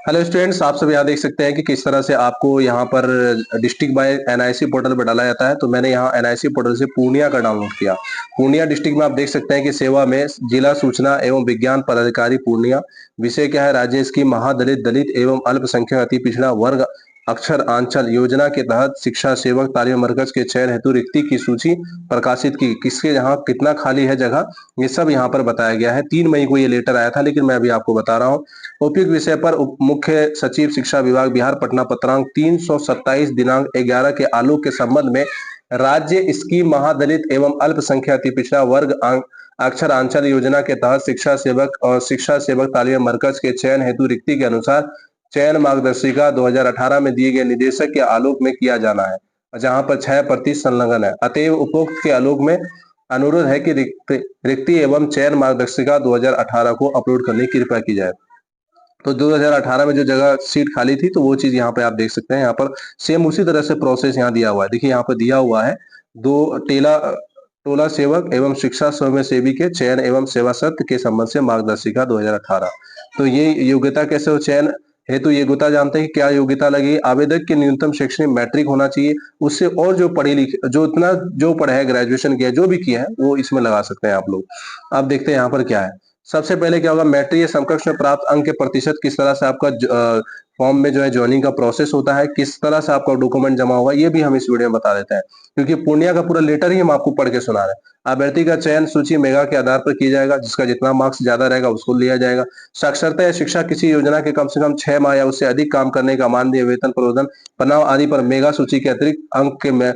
Hello students, आप सब यहाँ देख सकते हैं कि किस तरह से आपको यहाँ पर डिस्ट्रिक्ट बाय एनआईसी पोर्टल पर डाला जाता है। तो मैंने यहाँ एनआईसी पोर्टल से पूर्णिया का डाउनलोड किया। पूर्णिया डिस्ट्रिक्ट में आप देख सकते हैं कि सेवा में जिला सूचना एवं विज्ञान पदाधिकारी पूर्णिया। विषय क्या है? राज्य की महादलित दलित एवं अल्पसंख्यक अति पिछड़ा वर्ग अक्षर आंचल योजना के तहत शिक्षा सेवक तालीम मरकज के चयन हेतु रिक्ति की सूची प्रकाशित की। किसके यहाँ कितना खाली है जगह, ये सब यहाँ पर बताया गया है। 3 मई को ये लेटर आया था, लेकिन मैं अभी आपको बता रहा हूँ। उपयुक्त विषय पर उप मुख्य सचिव शिक्षा विभाग बिहार पटना पत्रांक 327 दिनांक 11 के आलोक के संबंध में राज्य स्कीम महादलित एवं अल्पसंख्यक अति पिछड़ा वर्ग अक्षर आंचल योजना के तहत शिक्षा सेवक और शिक्षा सेवक तालीम मरकज के चयन हेतु रिक्ति के अनुसार चयन मार्गदर्शिका 2018 में दिए गए निर्देशक के आलोक में किया जाना है, जहां पर 6% संलग्न है। अतएव उपरोक्त के आलोक में अनुरोध है कि रिक्ति एवं चयन मार्गदर्शिका 2018 को अपलोड करने की कृपया की जाए। तो 2018 में जो जगह सीट खाली थी, तो वो चीज यहाँ पे आप देख सकते हैं। यहाँ पर सेम उसी तरह से प्रोसेस यहाँ दिया हुआ है। देखिए यहाँ पर दिया हुआ है टोला सेवक एवं शिक्षा स्वयं सेवी के चयन एवं सेवा सत्र के संबंध से मार्गदर्शिका 2018। तो ये योग्यता कैसे हो? चयन हेतु योग्यता जानते हैं कि क्या योग्यता लगी? आवेदक के न्यूनतम शैक्षणिक मैट्रिक होना चाहिए। उससे और जो पढ़े लिखे जो पढ़े है, ग्रेजुएशन किया है, जो भी किया है, वो इसमें लगा सकते हैं आप लोग। अब देखते हैं यहाँ पर क्या है। सबसे पहले क्या होगा, मैट्रिक या समकक्ष में प्राप्त अंक के प्रतिशत, किस तरह से आपका फॉर्म में जो है ज्वाइनिंग का प्रोसेस होता है, किस तरह से आपका डॉक्यूमेंट जमा होगा, ये भी हम इस वीडियो में बता देते हैं। क्योंकि पूर्णिया का पूरा लेटर ही हम आपको पढ़ के सुना रहे हैं। अभ्यर्थी का चयन सूची मेगा के आधार पर किया जाएगा, जिसका जितना मार्क्स ज्यादा रहेगा उसको लिया जाएगा। साक्षरता या शिक्षा किसी योजना के कम से कम 6 माह या उससे अधिक काम करने का मानदेय वेतन प्रबंधन पनाव आदि पर मेगा सूची के अतिरिक्त अंक के में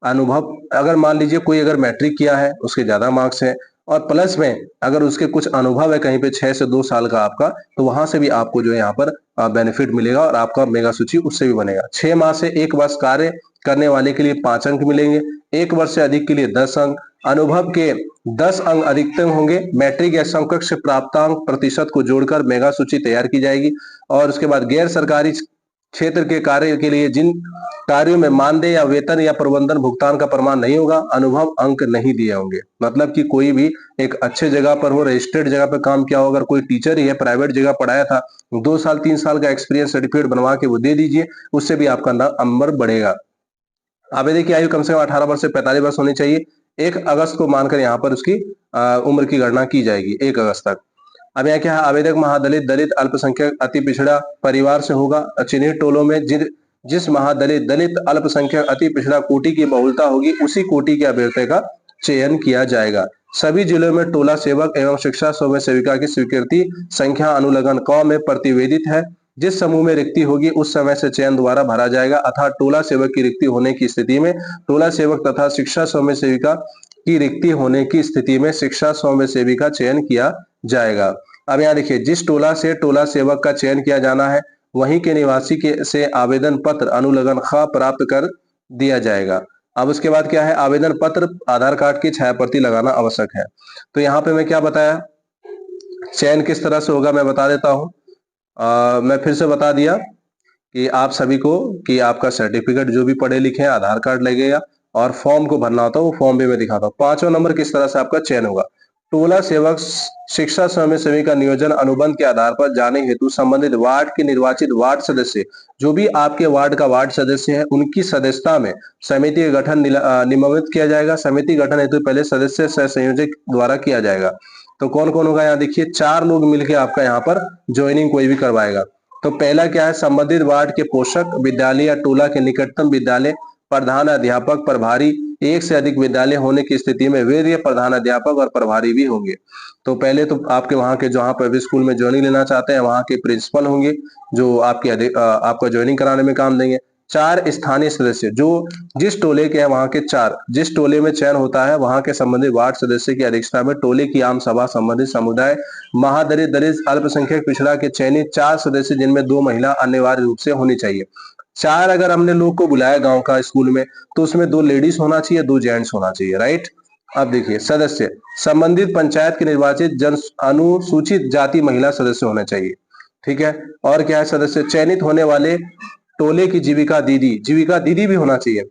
अनुभव, अगर मान लीजिए कोई अगर मैट्रिक किया है, उसके ज्यादा मार्क्स है और प्लस में अगर उसके कुछ अनुभव है कहीं पे 6 से 2 साल का आपका, तो वहां से भी आपको जो है यहाँ पर बेनिफिट मिलेगा और आपका मेगा सूची उससे भी बनेगा। 6 माह से 1 वर्ष कार्य करने वाले के लिए 5 अंक मिलेंगे, 1 वर्ष से अधिक के लिए 10 अंक, अनुभव के 10 अंक अधिकतम होंगे। मैट्रिक या समकक्ष प्राप्तांक प्रतिशत को जोड़कर मेगा सूची तैयार की जाएगी। और उसके बाद गैर सरकारी क्षेत्र के कार्य के लिए जिन कार्यों में मानदेय या वेतन या प्रबंधन भुगतान का प्रमाण नहीं होगा, अनुभव अंक नहीं दिए होंगे। मतलब कि कोई भी एक अच्छे जगह पर हो, रजिस्टर्ड जगह पर काम किया हो, अगर कोई टीचर ही है, प्राइवेट जगह पढ़ाया था, 2 साल 3 साल का एक्सपीरियंस सर्टिफिकेट बनवा के वो दे दीजिए, उससे भी आपका नंबर बढ़ेगा। आवेदन की आयु कम से कम 18 वर्ष से 45 वर्ष होनी चाहिए। 1 अगस्त को मानकर यहाँ पर उसकी उम्र की गणना की जाएगी, 1 अगस्त तक। अब यहाँ क्या है, आवेदक महादलित दलित अल्पसंख्यक अति पिछड़ा परिवार से होगा। चिन्हित टोलों में जिस महादलित दलित अल्पसंख्यक अति पिछड़ा कोटि की बहुलता होगी, उसी कोटि के अभ्यर्थी का चयन किया जाएगा। सभी जिलों में टोला सेवक एवं शिक्षा स्वयं सेविका की स्वीकृति संख्या अनुलग्न क में प्रतिवेदित है। जिस समूह में रिक्ति होगी उस समय से चयन द्वारा भरा जाएगा, अर्थात टोला सेवक की रिक्ति होने की स्थिति में टोला सेवक तथा शिक्षा स्वयं सेविका की रिक्ति होने की स्थिति में शिक्षा स्वयं सेविका चयन किया जाएगा। अब यहाँ देखिए, जिस टोला से टोला सेवक का चयन किया जाना है, वहीं के निवासी के से आवेदन पत्र अनुलग्न ख प्राप्त कर दिया जाएगा। अब उसके बाद क्या है, आवेदन पत्र आधार कार्ड की छायाप्रति लगाना आवश्यक है। तो यहाँ पे मैं क्या बताया, चयन किस तरह से होगा मैं बता देता हूँ। मैं फिर से बता दिया कि आप सभी को कि आपका सर्टिफिकेट जो भी पढ़े लिखे हैं, आधार कार्ड लगेगा और फॉर्म को भरना होता है, वो फॉर्म भी मैं दिखाता हूँ। 5वां नंबर किस तरह से आपका चयन होगा, टोला सेवक शिक्षा स्वयं सेवी का नियोजन अनुबंध के आधार पर जाने हेतु संबंधित वार्ड के निर्वाचित वार्ड सदस्य, जो भी आपके वार्ड का वार्ड सदस्य है, उनकी सदस्यता में समिति का गठन नियमित किया जाएगा। समिति गठन हेतु पहले सदस्य सह संयोजक द्वारा किया जाएगा। तो कौन कौन होगा, यहाँ देखिए 4 लोग मिलकर आपका यहाँ पर ज्वाइनिंग कोई भी करवाएगा। तो पहला क्या है, संबंधित वार्ड के पोषक विद्यालय या टोला के निकटतम विद्यालय प्रधान अध्यापक प्रभारी, 1 से अधिक विद्यालय होने की स्थिति में वे प्रधान अध्यापक और प्रभारी भी होंगे। तो पहले तो आपके वहां के जहां पर स्कूल में ज्वाइनिंग लेना चाहते हैं, वहां के प्रिंसिपल होंगे जो आपका ज्वाइनिंग कराने में काम देंगे। 4 स्थानीय सदस्य, जो जिस टोले के हैं वहां के 4, जिस टोले में चयन होता है वहां के संबंधित वार्ड सदस्य की अध्यक्षता में टोले की आम सभा संबंधित समुदाय महादलित दलित अल्पसंख्यक पिछड़ा के चयनित 4 सदस्य, जिनमें 2 महिला अनिवार्य रूप से होनी चाहिए। 4 अगर हमने लोग को बुलाया गांव का स्कूल में, तो उसमें 2 लेडीज होना चाहिए, 2 जेंट्स होना चाहिए, राइट। अब देखिए, सदस्य संबंधित पंचायत के निर्वाचित जन अनुसूचित जाति महिला सदस्य होने चाहिए, ठीक है। और क्या है, सदस्य चयनित होने वाले टोले की जीविका दीदी भी होना चाहिए।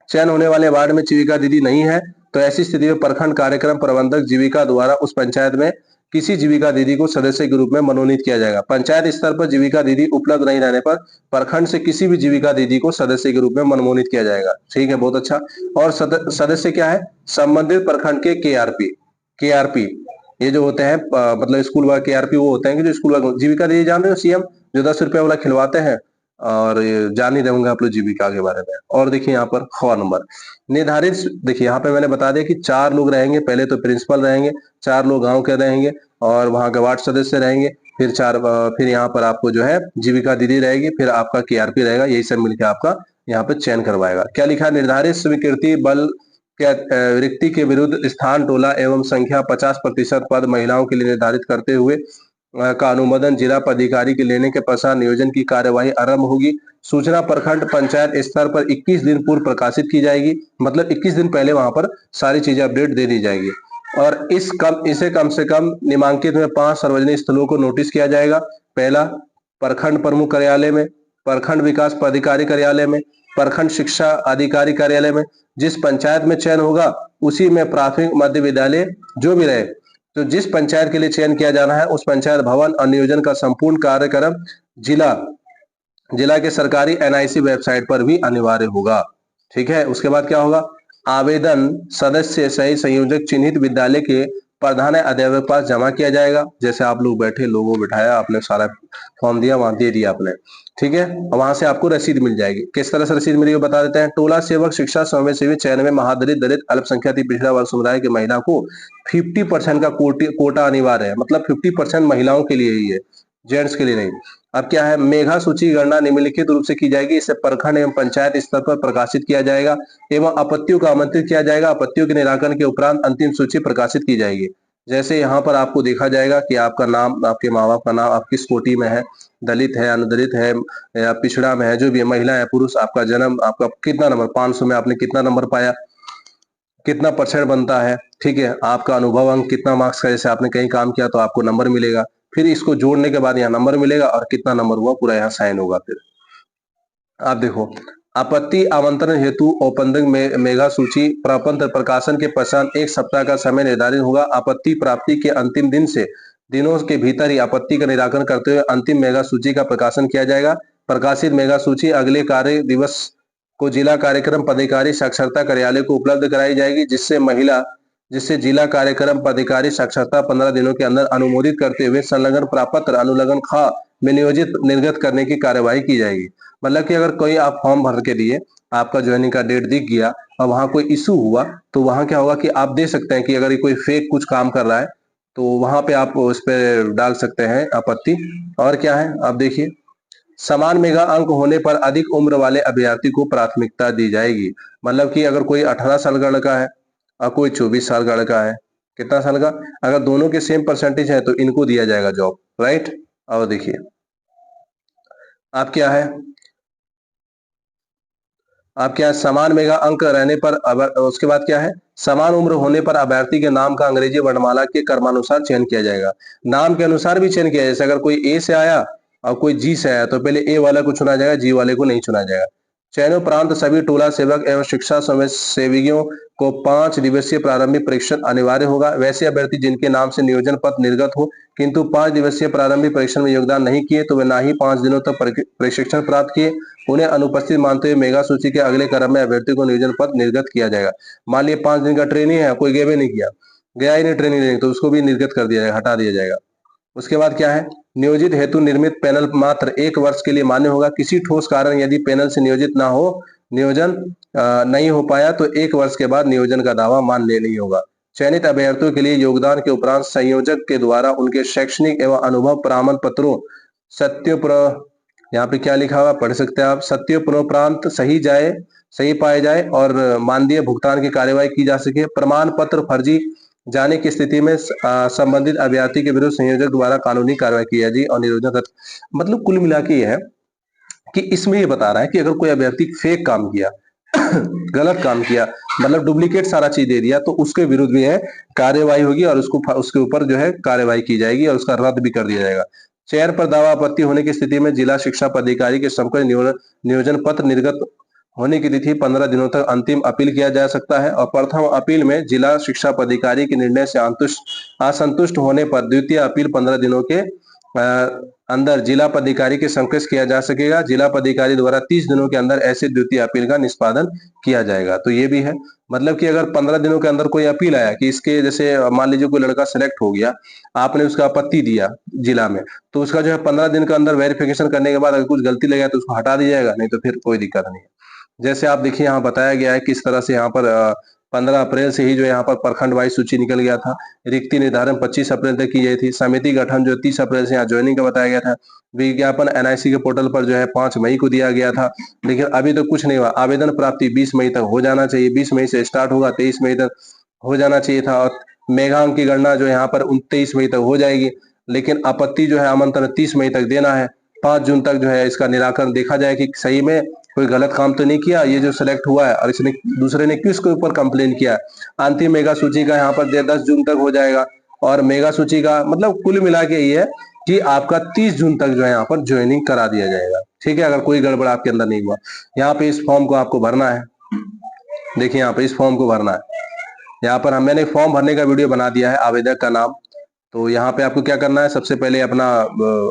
चयन होने वाले वार्ड में जीविका दीदी नहीं है, तो ऐसी स्थिति में प्रखंड कार्यक्रम प्रबंधक जीविका द्वारा उस पंचायत में किसी जीविका दीदी को सदस्य के रूप में मनोनीत किया जाएगा। पंचायत स्तर पर जीविका दीदी उपलब्ध नहीं रहने पर प्रखंड से किसी भी जीविका दीदी को सदस्य के रूप में मनोनीत किया जाएगा। ठीक है, बहुत अच्छा। और सदस्य क्या है, संबंधित प्रखंड के केआरपी ये जो होते हैं मतलब स्कूल वर्क केआरपी वो होते हैं कि जो स्कूल वर्क जीविका दीदी जान रहे हो, सीएम जो 10 रुपए वाला खिलवाते हैं, और ये जान ही रहूंगा आप लोग जीविका के बारे में। और देखिए यहाँ पर ख नंबर निर्धारित, देखिए यहाँ पे मैंने बता दिया कि 4 लोग रहेंगे, पहले तो प्रिंसिपल रहेंगे, 4 लोग गांव के रहेंगे और वहां के वार्ड सदस्य रहेंगे, फिर फिर यहाँ पर आपको जो है जीविका दीदी रहेगी, फिर आपका केआरपी रहेगा, यही सब मिलकर आपका यहाँ पे चयन करवाएगा। क्या लिखा है, निर्धारित स्वीकृति बल के रिक्ति के विरुद्ध स्थान टोला एवं संख्या 50% पद महिलाओं के लिए निर्धारित करते हुए का अनुमोदन जिला पदाधिकारी के लेने के पश्चात नियोजन की कार्यवाही आरंभ होगी। सूचना प्रखंड पंचायत स्तर पर 21 दिन पूर्व प्रकाशित की जाएगी, मतलब 21 दिन पहले वहां पर सारी चीजें अपडेट दे दी जाएगी। और इसे कम से कम निमांकित में 5 सार्वजनिक स्थलों को नोटिस किया जाएगा। पहला, प्रखंड प्रमुख कार्यालय में, प्रखंड विकास पदाधिकारी कार्यालय में, प्रखंड शिक्षा अधिकारी कार्यालय में। जिस पंचायत में चयन होगा उसी में प्राथमिक मध्य विद्यालय जो भी रहे, तो जिस पंचायत के लिए चयन किया जाना है उस पंचायत भवन और नियोजन का संपूर्ण कार्यक्रम जिला के सरकारी एनआईसी वेबसाइट पर भी अनिवार्य होगा। ठीक है, उसके बाद क्या होगा, आवेदन सदस्य सही संयोजक चिन्हित विद्यालय के प्रधान अध्यापक पास जमा किया जाएगा। जैसे आप लोग बैठे, लोगों बिठाया, आपने सारा फॉर्म दिया, वहां दे दिया आपने, ठीक है, वहां से आपको रसीद मिल जाएगी। किस तरह से रसीद मिलेगी बता देते हैं। टोला सेवक शिक्षा स्वयं सेवी चयन में महादलित दलित अल्पसंख्यक पिछड़ा वर्ग समुदाय की महिला को 50% का कोटा अनिवार्य है, मतलब 50% महिलाओं के लिए ही है, जेंट्स के लिए नहीं। अब क्या है, मेघा सूची गणना निम्नलिखित रूप से की जाएगी। इसे प्रखंड एवं पंचायत स्तर पर प्रकाशित किया जाएगा एवं आपत्तियों का आमंत्रित किया जाएगा। आपत्तियों के निराकरण के उपरांत अंतिम सूची प्रकाशित की जाएगी। जैसे यहाँ पर आपको देखा जाएगा कि आपका नाम, आपके माँ बाप का नाम, आप किस कोटि में है, दलित है, अनुदलित है या पिछड़ा में है, जो भी है, महिला है, पुरुष, आपका जन्म, आपका कितना नंबर, 500 में आपने कितना नंबर पाया, कितना परसेंट बनता है, ठीक है, आपका अनुभव अंक कितना मार्क्स का, जैसे आपने कहीं काम किया तो आपको नंबर मिलेगा, फिर इसको जोड़ने के बाद यहाँ नंबर मिलेगा और कितना नंबर हुआ पूरा यहाँ साइन होगा। फिर आप देखो, आपत्ति आमंत्रण हेतु औपबंधिक मेघा सूची प्रपत्र प्रकाशन के पश्चात 1 सप्ताह का समय निर्धारित होगा। आपत्ति प्राप्ति के अंतिम दिनों के भीतर ही आपत्ति का निराकरण करते हुए अंतिम मेगा सूची का प्रकाशन किया जाएगा। प्रकाशित मेगा सूची अगले कार्य दिवस को जिला कार्यक्रम पदाधिकारी साक्षरता कार्यालय को उपलब्ध कराई जाएगी, जिससे जिला कार्यक्रम पदाधिकारी साक्षरता 15 दिनों के अंदर अनुमोदित करते हुए संलग्न प्रपत्र अनुलग्न ख में नियोजित निर्गत करने की कार्यवाही की जाएगी। मतलब कि अगर कोई आप फॉर्म भर के दिए, आपका ज्वाइनिंग का डेट दिख गया और वहां कोई इशू हुआ, तो वहां क्या होगा कि आप दे सकते हैं कि अगर कोई फेक कुछ काम कर रहा है तो वहां पे आप उस पर डाल सकते हैं आपत्ति। और क्या है, आप देखिए, समान मेगा अंक होने पर अधिक उम्र वाले अभ्यर्थी को प्राथमिकता दी जाएगी। मतलब कि अगर कोई 18 साल का लड़का है और कोई 24 साल का लड़का है, कितना साल का, अगर दोनों के सेम परसेंटेज है तो इनको दिया जाएगा जॉब, राइट। और देखिए आप क्या है, समान मेगा अंक रहने पर उसके बाद क्या है, समान उम्र होने पर अभ्यर्थी के नाम का अंग्रेजी वर्णमाला के क्रमानुसार चयन किया जाएगा। नाम के अनुसार भी चयन किया जाए, जैसे अगर कोई ए से आया और कोई जी से आया तो पहले ए वाले को चुना जाएगा, जी वाले को नहीं चुना जाएगा। चयनोपरांत सभी टोला सेवक एवं शिक्षा सेवियों को 5 दिवसीय प्रारंभिक परीक्षण अनिवार्य होगा। वैसे अभ्यर्थी जिनके नाम से नियोजन पत्र निर्गत हो किंतु 5 दिवसीय प्रारंभिक परीक्षण में योगदान नहीं किए तो वे ना ही 5 दिनों तक प्रशिक्षण प्राप्त किए, उन्हें अनुपस्थित मानते हुए मेगा सूची के अगले क्रम में अभ्यर्थी को नियोजन पत्र निर्गत किया जाएगा। मान लिया 5 दिन का ट्रेनिंग है, कोई गए नहीं किया, गया ही नहीं ट्रेनिंग लेने, तो उसको भी निर्गत कर दिया जाएगा, हटा दिया जाएगा। उसके बाद क्या है, नियोजित हेतु निर्मित पैनल मात्र 1 वर्ष के लिए मान्य होगा। किसी ठोस कारण यदि पैनल से नियोजित ना हो, नियोजन नहीं हो पाया तो 1 वर्ष के बाद नियोजन का दावा मान्य नहीं होगा। चयनित अभ्यर्थियों के लिए योगदान के उपरांत संयोजक के द्वारा उनके शैक्षणिक एवं अनुभव प्रमाण पत्रों यहाँ पे क्या लिखा हुआ पढ़ सकते हैं आप, सत्योपरांत सही पाए जाए और मानदेय भुगतान की कार्यवाही की जा सके। प्रमाण पत्र फर्जी जाने की स्थिति में संबंधित अभ्यर्थी के विरुद्ध संयोजक द्वारा कानूनी कार्रवाई की जाएगी और निरोधन। मतलब कुल मिला के ये है कि इसमें ये बता रहा है कि अगर कोई अभ्यर्थी फेक काम किया गलत काम किया, मतलब डुप्लीकेट सारा चीज दे दिया, तो उसके विरुद्ध भी है कार्यवाही होगी और उसके ऊपर जो है कार्यवाही की जाएगी और उसका रद्द भी कर दिया जाएगा। चयन पर दावा आपत्ति होने की स्थिति में जिला शिक्षा पदाधिकारी के समक्ष नियोजन पत्र निर्गत होने की तिथि 15 दिनों तक अंतिम अपील किया जा सकता है और प्रथम अपील में जिला शिक्षा पदाधिकारी के निर्णय से असंतुष्ट होने पर द्वितीय अपील 15 दिनों के अंदर जिला पदाधिकारी के समक्ष किया जा सकेगा। जिला पदाधिकारी द्वारा 30 दिनों के अंदर ऐसे द्वितीय अपील का निष्पादन किया जाएगा। तो ये भी है, मतलब कि अगर 15 दिनों के अंदर कोई अपील आया कि इसके, जैसे मान लीजिए कोई लड़का सेलेक्ट हो गया, आपने उसका आपत्ति दिया जिला में, तो उसका जो है 15 दिन के अंदर वेरिफिकेशन करने के बाद अगर कुछ गलती लगा तो उसको हटा दिया जाएगा, नहीं तो फिर कोई दिक्कत नहीं है। जैसे आप देखिए यहाँ बताया गया है किस तरह से यहाँ पर 15 अप्रैल से ही जो यहाँ पर प्रखंड वाइज सूची निकल गया था। रिक्ति निर्धारण 25 अप्रैल तक की गई थी। समिति गठन जो 30 अप्रैल से यहाँ ज्वाइनिंग का बताया गया था। विज्ञापन एनआईसी के पोर्टल पर जो है 5 मई को दिया गया था, लेकिन अभी तो कुछ नहीं हुआ। आवेदन प्राप्ति 20 मई तक हो जाना चाहिए, 20 मई से स्टार्ट होगा, 23 मई तक हो जाना चाहिए था। और मेघांक की गणना जो यहाँ पर 23 मई तक हो जाएगी, लेकिन आपत्ति जो है आमंत्रण 30 मई तक देना है। 5 जून तक जो है इसका निराकरण देखा जाए कि सही में कोई गलत काम तो नहीं किया ये जो सिलेक्ट हुआ है, और इसने दूसरे ने किसके ऊपर कंप्लेन किया है। अंतिम मेगा सूची का यहाँ पर 10 जून तक हो जाएगा, और मेगा सूची का मतलब कुल मिला के ये है कि आपका 30 जून तक जो है यहाँ पर ज्वाइनिंग करा दिया जाएगा। ठीक है, अगर कोई गड़बड़ आपके अंदर नहीं हुआ। यहाँ पे इस फॉर्म को आपको भरना है। देखिए यहाँ पे इस फॉर्म को भरना है। यहाँ पर मैंने फॉर्म भरने का वीडियो बना दिया है, आवेदक का नाम। तो यहाँ पे आपको क्या करना है, सबसे पहले अपना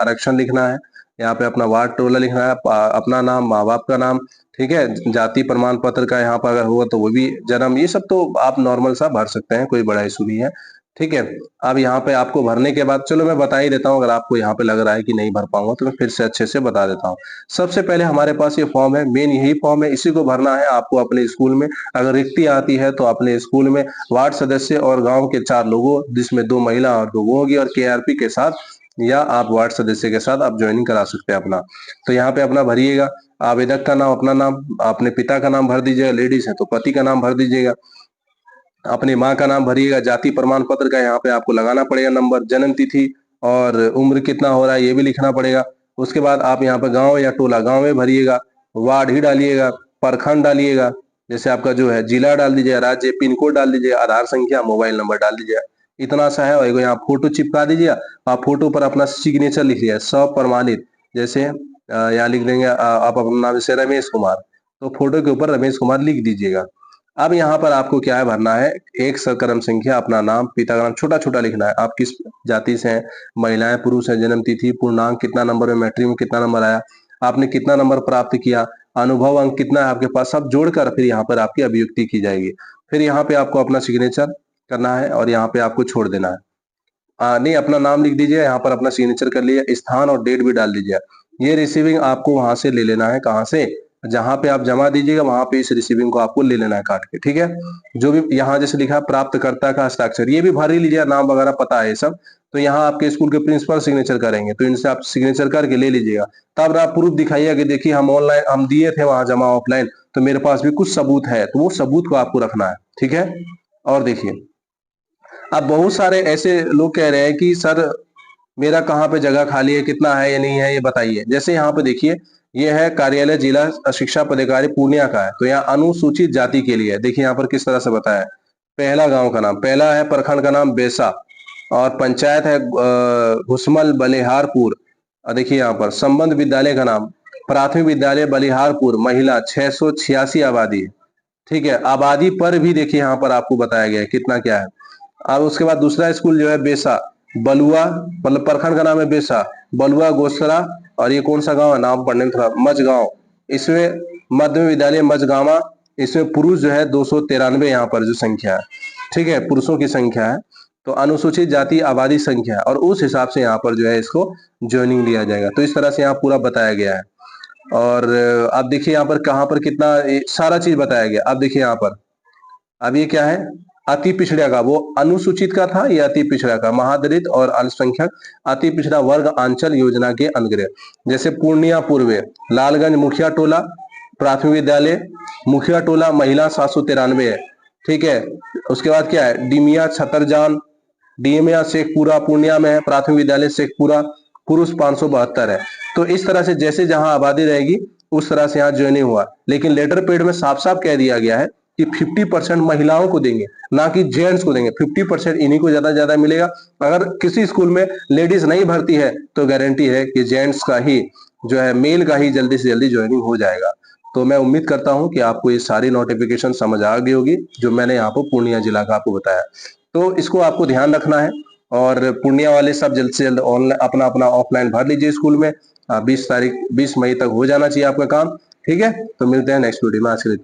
आरक्षण लिखना है, यहाँ पे अपना वार्ड टोला लिखना है, अपना नाम, माँ बाप का नाम, ठीक है, जाति प्रमाण पत्र का यहाँ पर अगर होगा तो वो भी, जन्म, ये सब तो आप नॉर्मल सा भर सकते हैं, कोई बड़ा इशू नहीं है। ठीक है, अब यहाँ पे आपको भरने के बाद, चलो मैं बता ही देता हूँ, अगर आपको यहाँ पे लग रहा है कि नहीं भर पाऊंगा तो मैं फिर से अच्छे से बता देता हूँ। सबसे पहले हमारे पास ये फॉर्म है, मेन यही फॉर्म है, इसी को भरना है आपको अपने स्कूल में। अगर रिक्ति आती है तो अपने स्कूल में वार्ड सदस्य और गांव के 4 लोगों, जिसमें 2 महिला और 2 होगी, और केआरपी के साथ या आप वार्ड सदस्य के साथ आप ज्वाइनिंग करा सकते हैं अपना। तो यहाँ पे अपना भरिएगा, आवेदक का नाम, अपना नाम, अपने पिता का नाम भर दीजिएगा, लेडीज है तो पति का नाम भर दीजिएगा, अपनी माँ का नाम भरिएगा, जाति प्रमाण पत्र का यहाँ पे आपको लगाना पड़ेगा नंबर, जन्म तिथि और उम्र कितना हो रहा है ये भी लिखना पड़ेगा। उसके बाद आप यहाँ पे गांव या टोला, गांव में भरिएगा, वार्ड ही डालिएगा, प्रखंड डालिएगा, जैसे आपका जो है जिला डाल दीजिए, राज्य, पिन कोड डाल दीजिए, आधार संख्या, मोबाइल नंबर डाल दीजिए, इतना सा है। और यहाँ फोटो चिपका दीजिए, आप फोटो पर अपना सिग्नेचर लिख लिया, स्वप्रमाणित, जैसे यहाँ लिख देंगे आप अपना नाम, जैसे रमेश कुमार, तो फोटो के ऊपर रमेश कुमार लिख दीजिएगा। अब यहाँ पर आपको क्या है भरना है, एक क्रम संख्या, अपना नाम, पिता का नाम छोटा छोटा लिखना है, आप किस जाति से हैं, महिलाएं पुरुष हैं, जन्म तिथि, पूर्णांक कितना नंबर में, मैट्रिक में कितना नंबर आया, आपने कितना नंबर प्राप्त किया, अनुभव अंक कितना है आपके पास, सब जोड़कर फिर यहाँ पर आपकी अभियुक्ति की जाएगी। फिर यहाँ पे आपको अपना सिग्नेचर करना है और यहाँ पे आपको छोड़ देना है। नहीं, अपना नाम लिख दीजिए, यहाँ पर अपना सिग्नेचर कर लिया, स्थान और डेट भी डाल दीजिए। ये रिसीविंग आपको वहां से ले लेना है, कहाँ से, जहां पे आप जमा दीजिएगा वहां पे इस रिसीविंग को आपको ले लेना है काट के। ठीक है, जो भी यहाँ जैसे लिखा प्राप्तकर्ता का हस्ताक्षर, ये भी भर ही लीजिए, नाम वगैरह पता है सब। तो यहाँ आपके स्कूल के प्रिंसिपल सिग्नेचर करेंगे, तो इनसे आप सिग्नेचर करके ले लीजिएगा। तब आप प्रूफ दिखाइएगा कि देखिए हम ऑनलाइन हम दिए थे वहां जमा ऑफलाइन, तो मेरे पास भी कुछ सबूत है, तो वो सबूत को आपको रखना है। ठीक है, और देखिए अब बहुत सारे ऐसे लोग कह रहे हैं कि सर मेरा कहाँ पे जगह खाली है, कितना है या नहीं है, ये बताइए। जैसे यहाँ पे देखिए, ये है कार्यालय जिला शिक्षा पदाधिकारी पूर्णिया का है, तो यहाँ अनुसूचित जाति के लिए देखिए यहाँ पर किस तरह से बताया है। पहला गांव का नाम, पहला है प्रखंड का नाम बेसा, और पंचायत है घुसमल बलिहारपुर। और देखिए यहाँ पर संबंध विद्यालय का नाम प्राथमिक विद्यालय बलिहारपुर, महिला 686 आबादी है। ठीक है, आबादी पर भी देखिए यहाँ पर आपको बताया गया है कितना क्या है। अब उसके बाद दूसरा स्कूल जो है बेसा बलुआ, मतलब प्रखंड का नाम है बेसा, बलुआ गोसरा, और ये कौन सा गांव है, नाम पढ़ने में थोड़ा, मझगांव, इसमें मध्य विद्यालय मझगावा, इसमें पुरुष जो है 293 यहाँ पर जो संख्या है। ठीक है, पुरुषों की संख्या है, तो अनुसूचित जाति आबादी संख्या है, और उस हिसाब से यहाँ पर जो है इसको ज्वाइनिंग दिया जाएगा। तो इस तरह से यहाँ पूरा बताया गया है। और आप देखिए यहाँ पर कहाँ पर कितना सारा चीज बताया गया। अब देखिए यहाँ पर, अब ये क्या है, अति पिछड़ा का, वो अनुसूचित का था, या अति पिछड़ा का, महादलित और अल्पसंख्यक अति पिछड़ा वर्ग आंचल योजना के अंतर्गत। जैसे पूर्णिया पूर्व, लालगंज मुखिया टोला प्राथमिक विद्यालय, मुखिया टोला महिला 793 है। ठीक है, उसके बाद क्या है, डिमिया छतरजान, डीएमया शेखपुरा पूर्णिया में है, प्राथमिक विद्यालय शेखपुरा, पुरुष 572 है। तो इस तरह से जैसे जहां आबादी रहेगी उस तरह से यहाँ ज्वाइनिंग हुआ। लेकिन लेटर पेड में साफ साफ कह दिया गया है कि 50% महिलाओं को देंगे, ना कि जेंट्स को देंगे। 50% इन्हीं को ज्यादा मिलेगा। अगर किसी स्कूल में लेडीज नहीं भर्ती है तो गारंटी है कि जेंट्स का ही जो है, मेल का ही जल्दी से जल्दी ज्वाइनिंग हो जाएगा। तो मैं उम्मीद करता हूँ कि आपको ये सारी नोटिफिकेशन समझ आ गई होगी जो मैंने यहाँ पर पूर्णिया जिला का आपको बताया। तो इसको आपको ध्यान रखना है और पूर्णिया वाले सब जल्द से जल्द ऑनलाइन अपना अपना ऑफलाइन भर लीजिए स्कूल में। 20 मई तक हो जाना चाहिए आपका काम। ठीक है, तो मिलते हैं नेक्स्ट वीडियो में। आज के लिए